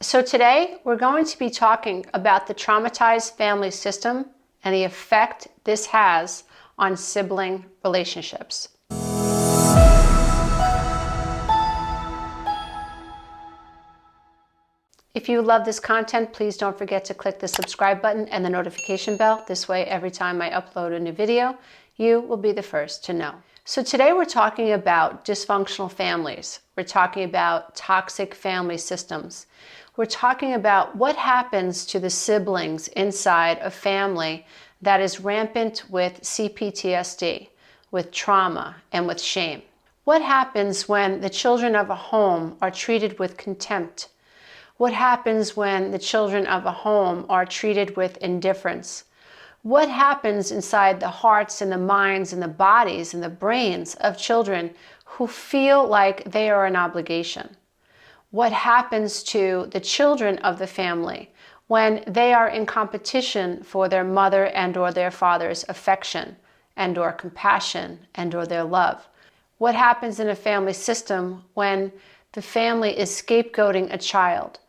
So today we're going to be talking about the traumatized family system and the effect this has on sibling relationships. If you love this content, please don't forget to click the subscribe button and the notification bell. This way, every time I upload a new video, you will be the first to know. So today we're talking about dysfunctional families. We're talking about toxic family systems. We're talking about what happens to the siblings inside a family that is rampant with CPTSD, with trauma, and with shame. What happens when the children of a home are treated with contempt? What happens when the children of a home are treated with indifference? What happens inside the hearts and the minds and the bodies and the brains of children who feel like they are an obligation? What happens to the children of the family when they are in competition for their mother and or their father's affection and or compassion and or their love? What happens in a family system when the family is scapegoating a child?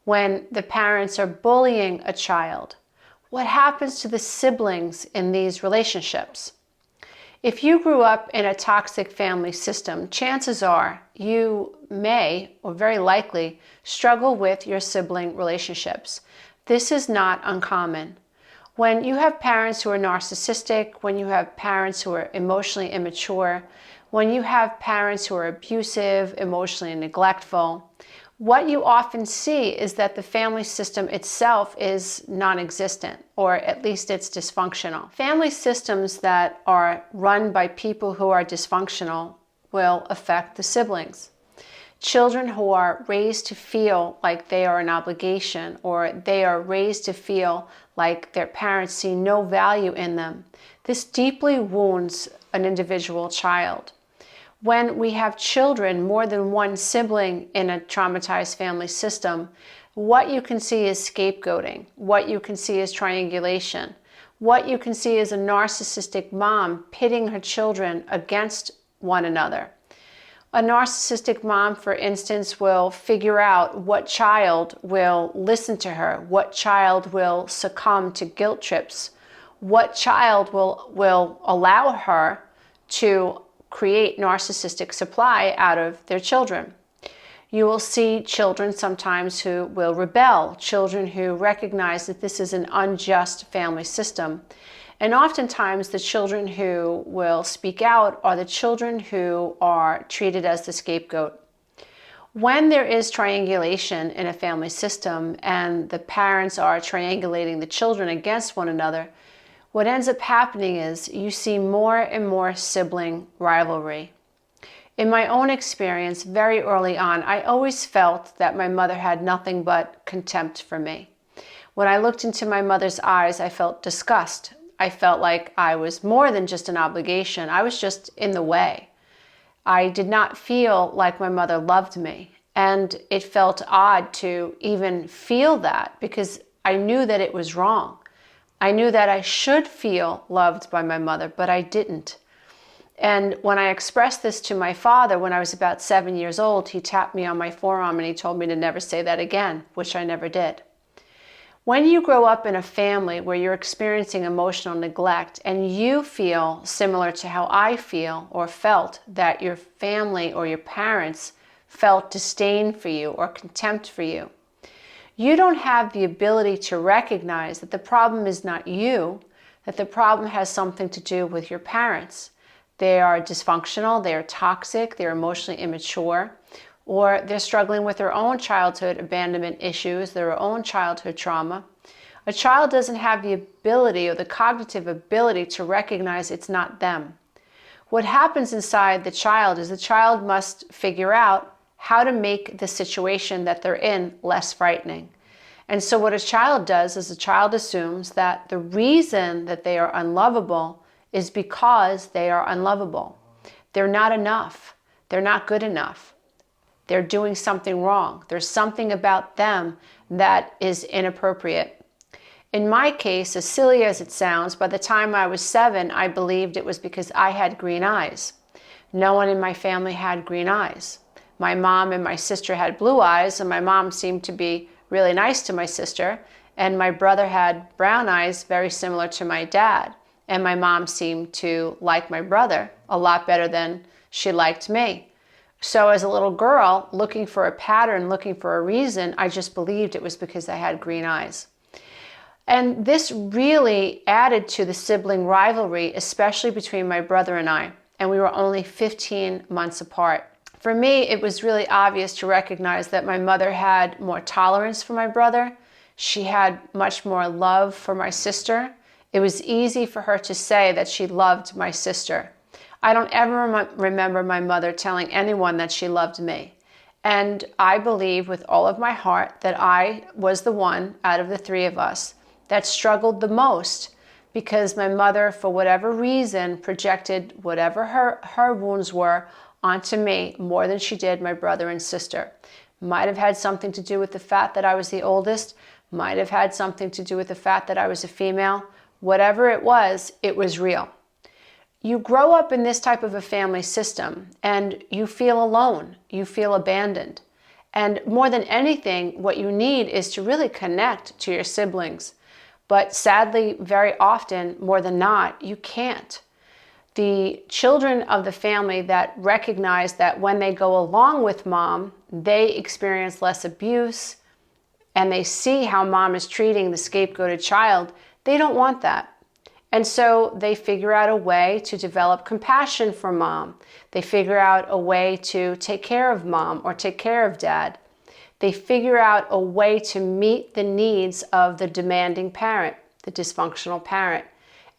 When the parents are bullying a child? What happens to the siblings in these relationships? If you grew up in a toxic family system, chances are you may, or very likely, struggle with your sibling relationships. This is not uncommon. When you have parents who are narcissistic, when you have parents who are emotionally immature, when you have parents who are abusive, emotionally neglectful, what you often see is that the family system itself is non-existent, or at least it's dysfunctional. Family systems that are run by people who are dysfunctional will affect the siblings. Children who are raised to feel like they are an obligation, or they are raised to feel like their parents see no value in them, this deeply wounds an individual child. When we have children, more than one sibling in a traumatized family system, what you can see is scapegoating. What you can see is triangulation. What you can see is a narcissistic mom pitting her children against one another. A narcissistic mom, for instance, will figure out what child will listen to her, what child will succumb to guilt trips, what child will allow her to create narcissistic supply out of their children. You will see children sometimes who will rebel, children who recognize that this is an unjust family system. And oftentimes the children who will speak out are the children who are treated as the scapegoat. When there is triangulation in a family system and the parents are triangulating the children against one another, what ends up happening is you see more and more sibling rivalry. In my own experience, very early on, I always felt that my mother had nothing but contempt for me. When I looked into my mother's eyes, I felt disgust. I felt like I was more than just an obligation. I was just in the way. I did not feel like my mother loved me. And it felt odd to even feel that because I knew that it was wrong. I knew that I should feel loved by my mother, but I didn't. And when I expressed this to my father when I was about 7 years old, he tapped me on my forearm and he told me to never say that again, which I never did. When you grow up in a family where you're experiencing emotional neglect and you feel similar to how I feel or felt that your family or your parents felt disdain for you or contempt for you, you don't have the ability to recognize that the problem is not you, that the problem has something to do with your parents. They are dysfunctional, they are toxic, they're emotionally immature, or they're struggling with their own childhood abandonment issues, their own childhood trauma. A child doesn't have the ability or the cognitive ability to recognize it's not them. What happens inside the child is the child must figure out how to make the situation that they're in less frightening. And so what a child does is a child assumes that the reason that they are unlovable is because they are unlovable. They're not enough. They're not good enough. They're doing something wrong. There's something about them that is inappropriate. In my case, as silly as it sounds, by the time I was 7, I believed it was because I had green eyes. No one in my family had green eyes. My mom and my sister had blue eyes, and my mom seemed to be really nice to my sister, and my brother had brown eyes, very similar to my dad. And my mom seemed to like my brother a lot better than she liked me. So as a little girl, looking for a pattern, looking for a reason, I just believed it was because I had green eyes. And this really added to the sibling rivalry, especially between my brother and I. And we were only 15 months apart. For me, it was really obvious to recognize that my mother had more tolerance for my brother. She had much more love for my sister. It was easy for her to say that she loved my sister. I don't ever remember my mother telling anyone that she loved me. And I believe with all of my heart that I was the one out of the three of us that struggled the most, because my mother, for whatever reason, projected whatever her wounds were onto me more than she did my brother and sister. Might have had something to do with the fact that I was the oldest, might have had something to do with the fact that I was a female. Whatever it was real. You grow up in this type of a family system and you feel alone, you feel abandoned. And more than anything, what you need is to really connect to your siblings. But sadly, very often, more than not, you can't. The children of the family that recognize that when they go along with mom, they experience less abuse, and they see how mom is treating the scapegoated child, they don't want that. And so they figure out a way to develop compassion for mom. They figure out a way to take care of mom or take care of dad. They figure out a way to meet the needs of the demanding parent, the dysfunctional parent.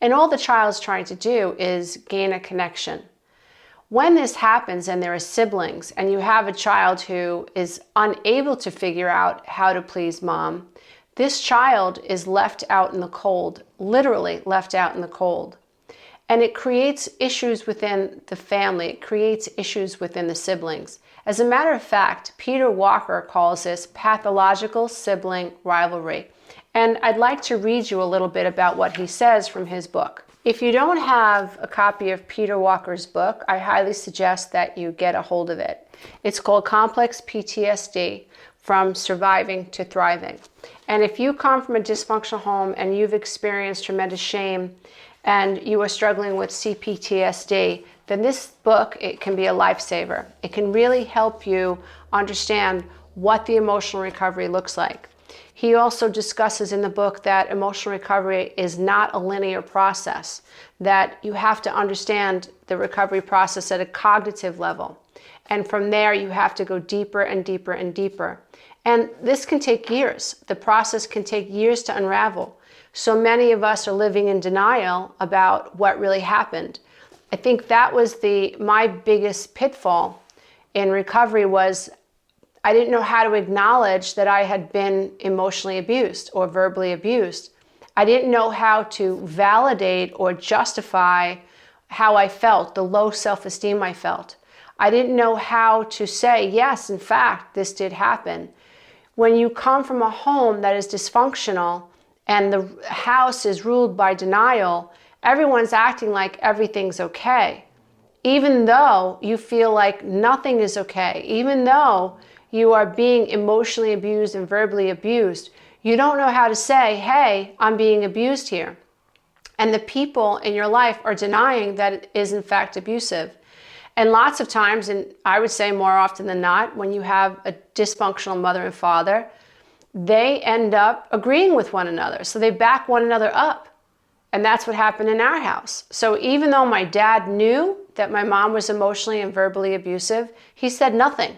And all the child's trying to do is gain a connection. When this happens and there are siblings and you have a child who is unable to figure out how to please mom, this child is left out in the cold, literally left out in the cold. And it creates issues within the family. It creates issues within the siblings. As a matter of fact, Peter Walker calls this pathological sibling rivalry. And I'd like to read you a little bit about what he says from his book. If you don't have a copy of Peter Walker's book, I highly suggest that you get a hold of it. It's called Complex PTSD, From Surviving to Thriving. And if you come from a dysfunctional home and you've experienced tremendous shame and you are struggling with CPTSD, then this book, it can be a lifesaver. It can really help you understand what the emotional recovery looks like. He also discusses in the book that emotional recovery is not a linear process, that you have to understand the recovery process at a cognitive level. And from there, you have to go deeper and deeper and deeper. And this can take years. The process can take years to unravel. So many of us are living in denial about what really happened. I think that was my biggest pitfall in recovery was I didn't know how to acknowledge that I had been emotionally abused or verbally abused. I didn't know how to validate or justify how I felt, the low self-esteem I felt. I didn't know how to say, yes, in fact, this did happen. When you come from a home that is dysfunctional and the house is ruled by denial, everyone's acting like everything's okay. Even though you feel like nothing is okay, even though you are being emotionally abused and verbally abused, you don't know how to say, hey, I'm being abused here. And the people in your life are denying that it is in fact abusive. And lots of times, and I would say more often than not, when you have a dysfunctional mother and father, they end up agreeing with one another. So they back one another up. And that's what happened in our house. So even though my dad knew that my mom was emotionally and verbally abusive, he said nothing.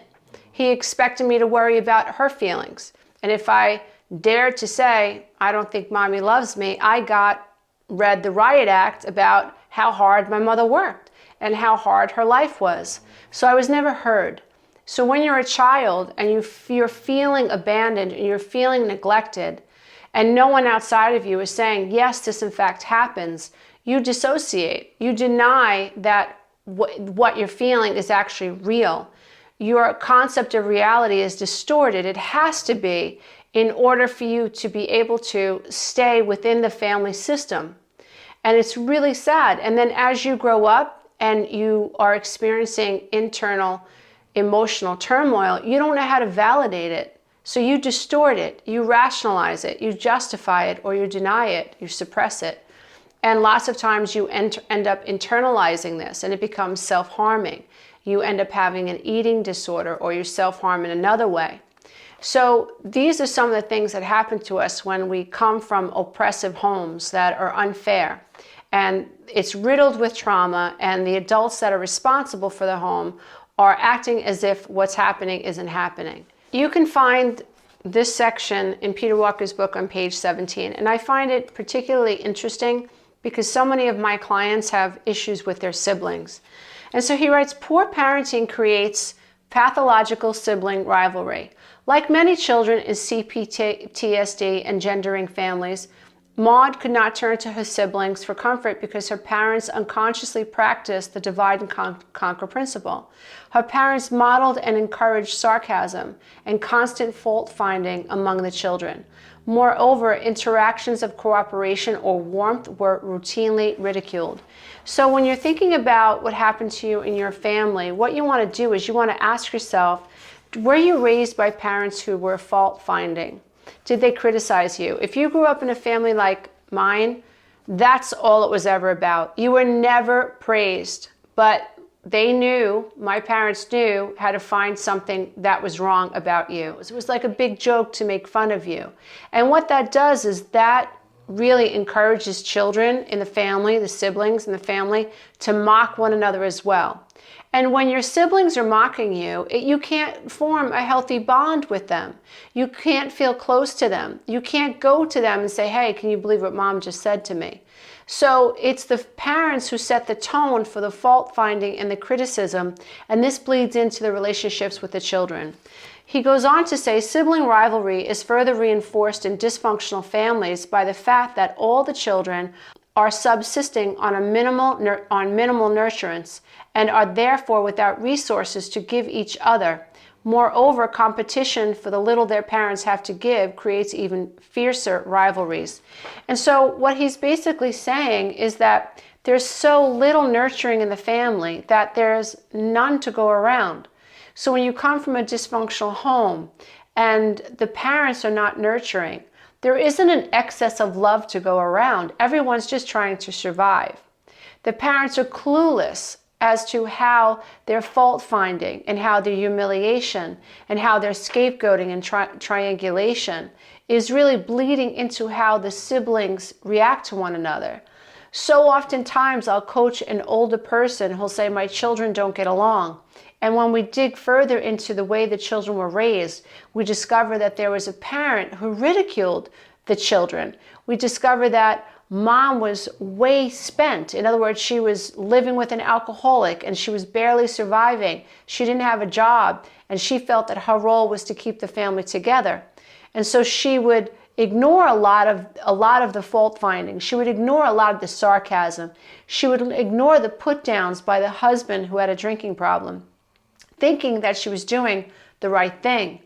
He expected me to worry about her feelings. And if I dared to say, I don't think mommy loves me, I read the riot act about how hard my mother worked and how hard her life was. So I was never heard. So when you're a child and you're feeling abandoned and you're feeling neglected and no one outside of you is saying, yes, this in fact happens, you dissociate. You deny that what you're feeling is actually real. Your concept of reality is distorted. It has to be in order for you to be able to stay within the family system. And it's really sad. And then as you grow up and you are experiencing internal emotional turmoil, you don't know how to validate it. So you distort it, you rationalize it, you justify it, or you deny it, you suppress it. And lots of times you end up internalizing this, and it becomes self-harming. You end up having an eating disorder, or you self-harm in another way. So these are some of the things that happen to us when we come from oppressive homes that are unfair. And it's riddled with trauma, and the adults that are responsible for the home are acting as if what's happening isn't happening. You can find this section in Peter Walker's book on page 17, and I find it particularly interesting because so many of my clients have issues with their siblings. And so he writes, poor parenting creates pathological sibling rivalry. Like many children in CPTSD and gendering families, Maud could not turn to her siblings for comfort because her parents unconsciously practiced the divide and conquer principle. Her parents modeled and encouraged sarcasm and constant fault-finding among the children. Moreover, interactions of cooperation or warmth were routinely ridiculed. So when you're thinking about what happened to you in your family, what you want to do is you want to ask yourself, were you raised by parents who were fault-finding? Did they criticize you? If you grew up in a family like mine, that's all it was ever about. You were never praised, but they knew, my parents knew, how to find something that was wrong about you. It was like a big joke to make fun of you. And what that does is that really encourages children in the family, the siblings in the family, to mock one another as well. And when your siblings are mocking you, you can't form a healthy bond with them. You can't feel close to them. You can't go to them and say, hey, can you believe what mom just said to me? So it's the parents who set the tone for the fault finding and the criticism, and this bleeds into the relationships with the children. He goes on to say, sibling rivalry is further reinforced in dysfunctional families by the fact that all the children are subsisting on minimal nurturance and are therefore without resources to give each other. Moreover, competition for the little their parents have to give creates even fiercer rivalries. And so what he's basically saying is that there's so little nurturing in the family that there's none to go around. So when you come from a dysfunctional home and the parents are not nurturing, there isn't an excess of love to go around. Everyone's just trying to survive. The parents are clueless as to how their fault-finding and how their humiliation and how their scapegoating and triangulation is really bleeding into how the siblings react to one another. So oftentimes I'll coach an older person who'll say, my children don't get along. And when we dig further into the way the children were raised, we discover that there was a parent who ridiculed the children. We discover that mom was way spent. In other words, she was living with an alcoholic and she was barely surviving. She didn't have a job and she felt that her role was to keep the family together. And so she would ignore a lot of the fault finding. She would ignore a lot of the sarcasm. She would ignore the put downs by the husband who had a drinking problem, thinking that she was doing the right thing.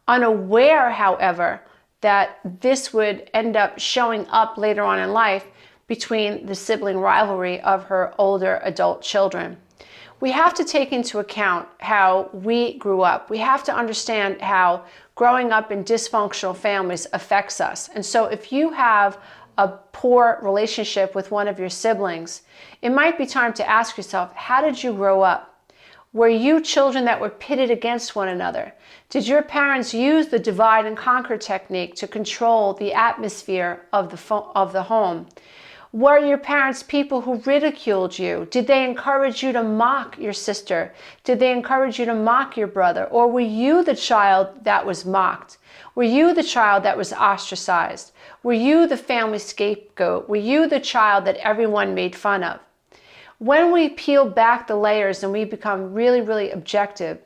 Unaware, however, that this would end up showing up later on in life between the sibling rivalry of her older adult children. We have to take into account how we grew up. We have to understand how growing up in dysfunctional families affects us. And so if you have a poor relationship with one of your siblings, it might be time to ask yourself, how did you grow up? Were you children that were pitted against one another? Did your parents use the divide and conquer technique to control the atmosphere of the home? Were your parents people who ridiculed you? Did they encourage you to mock your sister? Did they encourage you to mock your brother? Or were you the child that was mocked? Were you the child that was ostracized? Were you the family scapegoat? Were you the child that everyone made fun of? When we peel back the layers and we become really, really objective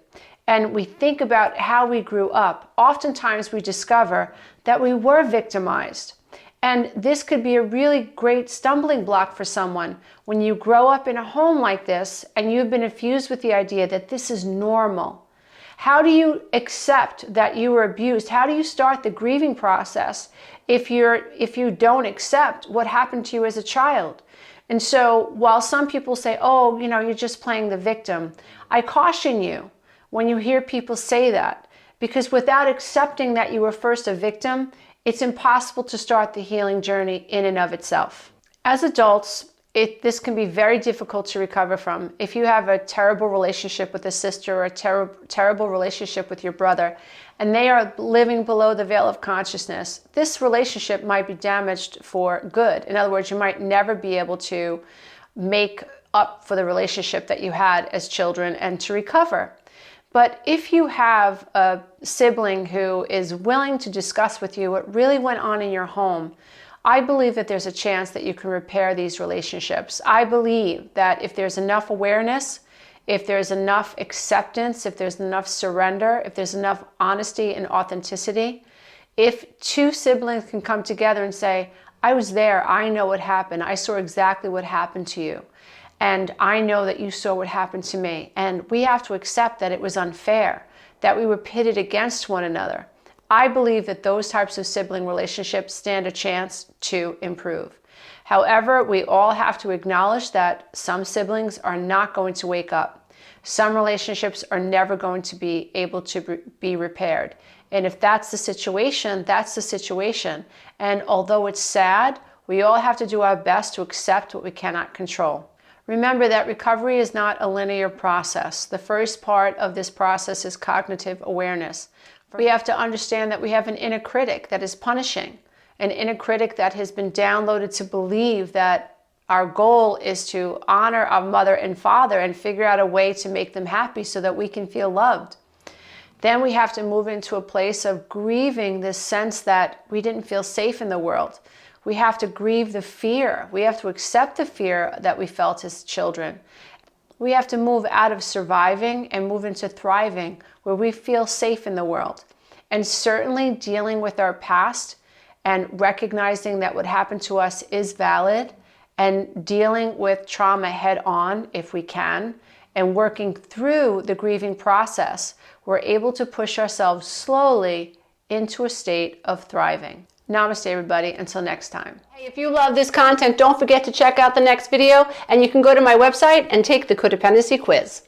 and we think about how we grew up, oftentimes we discover that we were victimized. And this could be a really great stumbling block for someone when you grow up in a home like this and you've been infused with the idea that this is normal. How do you accept that you were abused? How do you start the grieving process if you don't accept what happened to you as a child? And so while some people say, oh, you're just playing the victim, I caution you when you hear people say that, Because without accepting that you were first a victim, it's impossible to start the healing journey in and of itself. As adults, this can be very difficult to recover from. If you have a terrible relationship with a sister or a terrible relationship with your brother, and they are living below the veil of consciousness, this relationship might be damaged for good. In other words, you might never be able to make up for the relationship that you had as children and to recover. But if you have a sibling who is willing to discuss with you what really went on in your home, I believe that there's a chance that you can repair these relationships. I believe that if there's enough awareness, if there's enough acceptance, if there's enough surrender, if there's enough honesty and authenticity, if two siblings can come together and say, I was there, I know what happened, I saw exactly what happened to you, and I know that you saw what happened to me, and we have to accept that it was unfair, that we were pitted against one another. I believe that those types of sibling relationships stand a chance to improve. However, we all have to acknowledge that some siblings are not going to wake up. Some relationships are never going to be able to be repaired. And if that's the situation, that's the situation. And although it's sad, we all have to do our best to accept what we cannot control. Remember that recovery is not a linear process. The first part of this process is cognitive awareness. We have to understand that we have an inner critic that is punishing, an inner critic that has been downloaded to believe that our goal is to honor our mother and father and figure out a way to make them happy so that we can feel loved. Then we have to move into a place of grieving this sense that we didn't feel safe in the world. We have to grieve the fear. We have to accept the fear that we felt as children. We have to move out of surviving and move into thriving, where we feel safe in the world. And certainly dealing with our past and recognizing that what happened to us is valid, and dealing with trauma head on if we can, and working through the grieving process, we're able to push ourselves slowly into a state of thriving. Namaste, everybody. Until next time. Hey, if you love this content, don't forget to check out the next video, and you can go to my website and take the codependency quiz.